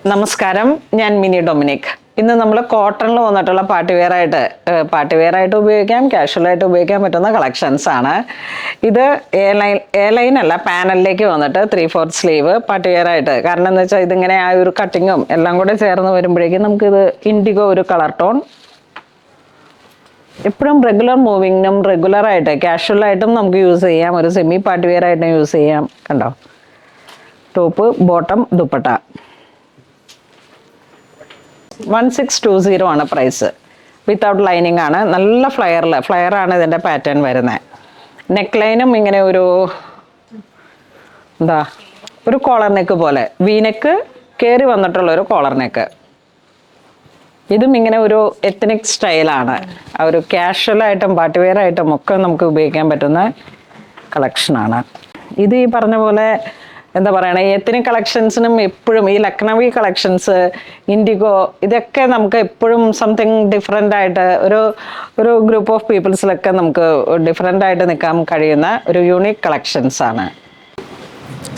നമസ്കാരം, ഞാൻ mini Dominic. ഇന്ന് നമ്മൾ കോട്ടണിൽ വന്നിട്ടുള്ള പാർട്ടി വെയർ ആയിട്ട് ഉപയോഗിക്കാം, കാഷ്വലായിട്ട് ഉപയോഗിക്കാൻ പറ്റുന്ന കളക്ഷൻസ് ആണ്. ഇത് എ ലൈൻ അല്ല, പാനലിലേക്ക് വന്നിട്ട് 3/4 സ്ലീവ് പാർട്ടി വെയർ ആയിട്ട്. കാരണം എന്താ വെച്ചാൽ ഇതിങ്ങനെ ആ ഒരു കട്ടിങ്ങും എല്ലാം കൂടെ ചേർന്ന് വരുമ്പോഴേക്കും നമുക്കിത് ഇൻഡിഗോ ഒരു കളർ ടോൺ എപ്പോഴും റെഗുലർ മൂവിങ്ങിനും റെഗുലറായിട്ട് കാഷ്വലായിട്ടും നമുക്ക് യൂസ് ചെയ്യാം. ഒരു സെമി പാർട്ടി വെയർ ആയിട്ടും യൂസ് ചെയ്യാം. കണ്ടോ, ടോപ്പ് ബോട്ടം ദുപ്പട്ട. 1620 ആണ് പ്രൈസ്. വിത്തൗട്ട് ലൈനിങ് ആണ്. നല്ല ഫ്ലയറാണ് ഇതിൻ്റെ പാറ്റേൺ വരുന്നത്. നെക്ക് ലൈനും ഇങ്ങനെ ഒരു ഒരു കോളർ നെക്ക് പോലെ, വീനെക്ക് കയറി വന്നിട്ടുള്ള ഒരു കോളർ നെക്ക്. ഇതും ഇങ്ങനെ ഒരു എത്നിക് സ്റ്റൈലാണ്. ആ ഒരു കാഷ്വലായിട്ടും പാർട്ടി വെയർ ആയിട്ടും ഒക്കെ നമുക്ക് ഉപയോഗിക്കാൻ പറ്റുന്ന കളക്ഷനാണ് ഇത്. ഈ പറഞ്ഞ പോലെ എന്താ പറയണേ, എത്നിക് കളക്ഷൻസിനും എപ്പോഴും ഈ ലക്നവി കളക്ഷൻസ്, ഇൻഡിഗോ, ഇതൊക്കെ നമുക്ക് എപ്പോഴും സംതിങ് ഡിഫറെൻ്റ് ആയിട്ട് ഒരു ഗ്രൂപ്പ് ഓഫ് പീപ്പിൾസിലൊക്കെ നമുക്ക് ഡിഫറെൻ്റ് ആയിട്ട് നിൽക്കാൻ കഴിയുന്ന ഒരു യൂണിക് കളക്ഷൻസ് ആണ്.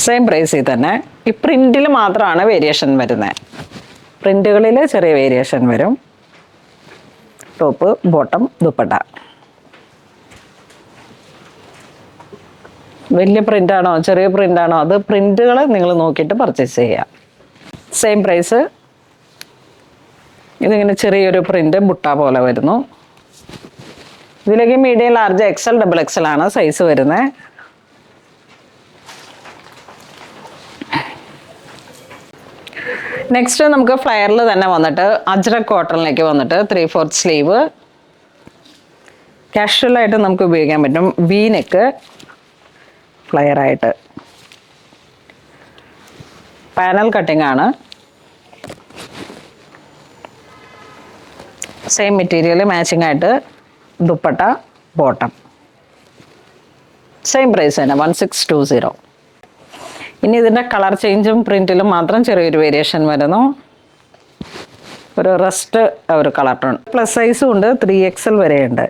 സെയിം പ്രൈസിൽ തന്നെ. ഈ പ്രിൻറ്റിൽ മാത്രമാണ് വേരിയേഷൻ വരുന്നത്. പ്രിൻറ്റുകളിൽ ചെറിയ വേരിയേഷൻ വരും. Top bottom dupatta. വലിയ പ്രിൻ്റാണോ ചെറിയ പ്രിൻ്റാണോ, അത് പ്രിൻറ്റുകൾ നിങ്ങൾ നോക്കിയിട്ട് പർച്ചേസ് ചെയ്യുക. Same price. ഇതിങ്ങനെ ചെറിയൊരു പ്രിൻ്റ് ബുട്ട പോലെ വരുന്നു. ഇതിലേക്ക് മീഡിയം, ലാർജ്, XL, XXL ആണ് സൈസ് വരുന്നത്. നെക്സ്റ്റ് നമുക്ക് ഫ്ലയറിൽ തന്നെ വന്നിട്ട് അജ്രക് കോട്ടണിലേക്ക് വന്നിട്ട് 3/4 സ്ലീവ് കാഷ്വലായിട്ട് നമുക്ക് ഉപയോഗിക്കാൻ പറ്റും. വീനെക്ക് ഫ്ലയറായിട്ട് പാനൽ കട്ടിംഗ് ആണ്. സെയിം മെറ്റീരിയൽ മാച്ചിങ് ആയിട്ട് ദുപ്പട്ട ബോട്ടം. സെയിം പ്രൈസ് തന്നെ 1620. ഇനി ഇതിൻ്റെ കളർ ചേഞ്ചും പ്രിൻറ്റിലും മാത്രം ചെറിയൊരു വേരിയേഷൻ വരുന്നു. ഒരു റസ്റ്റ് ഒരു കളർ ടോൺ. പ്ലസ് സൈസും ഉണ്ട്, 3XL വരെയുണ്ട്.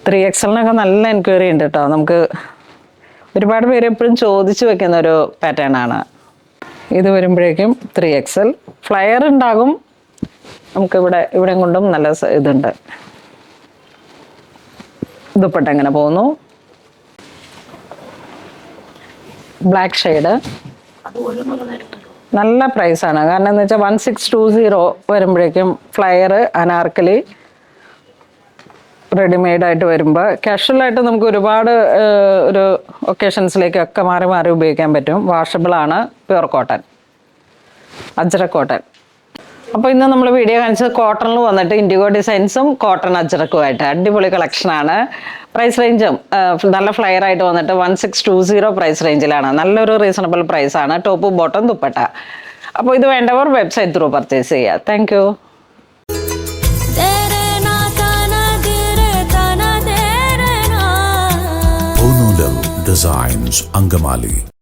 3XLനൊക്കെ നല്ല എൻക്വയറി ഉണ്ട് കേട്ടോ. നമുക്ക് ഒരുപാട് പേര് എപ്പോഴും ചോദിച്ചു വെക്കുന്ന ഒരു പാറ്റേൺ ആണ് ഇത്. വരുമ്പോഴേക്കും 3XL ഫ്ലയർ ഉണ്ടാകും. നമുക്ക് ഇവിടെ കൊണ്ടും നല്ല ഇതുണ്ട്. ദുപ്പട്ട എങ്ങനെ പോകുന്നു, ബ്ലാക്ക് ഷെയ്ഡ്. നല്ല പ്രൈസാണ്. കാരണം എന്താ വെച്ചാൽ 1620 വരുമ്പോഴേക്കും ഫ്ലയർ അനാർക്കലി റെഡിമെയ്ഡായിട്ട് വരുമ്പോൾ കാഷ്വലായിട്ട് നമുക്ക് ഒരുപാട് ഒരു ഒക്കേഷൻസിലേക്കൊക്കെ മാറി മാറി ഉപയോഗിക്കാൻ പറ്റും. വാഷബിളാണ്. Pure cotton, ajrak cotton. അപ്പോൾ ഇന്ന് നമ്മൾ വീഡിയോ കാണിച്ചത് കോട്ടണിൽ വന്നിട്ട് ഇൻഡിഗോ ഡിസൈൻസും കോട്ടൺ അജ്രക്കുമായിട്ട് അടിപൊളി കളക്ഷനാണ്. പ്രൈസ് റേഞ്ചും നല്ല ഫ്ലയർ ആയിട്ട് വന്നിട്ട് 1620 പ്രൈസ് റേഞ്ചിലാണ്. നല്ലൊരു റീസണബിൾ പ്രൈസാണ്. Top bottom dupatta. അപ്പോൾ ഇത് വേണ്ടവർ വെബ്സൈറ്റ് ത്രൂ പർച്ചേസ് ചെയ്യുക. Thank you. Designs Angamali.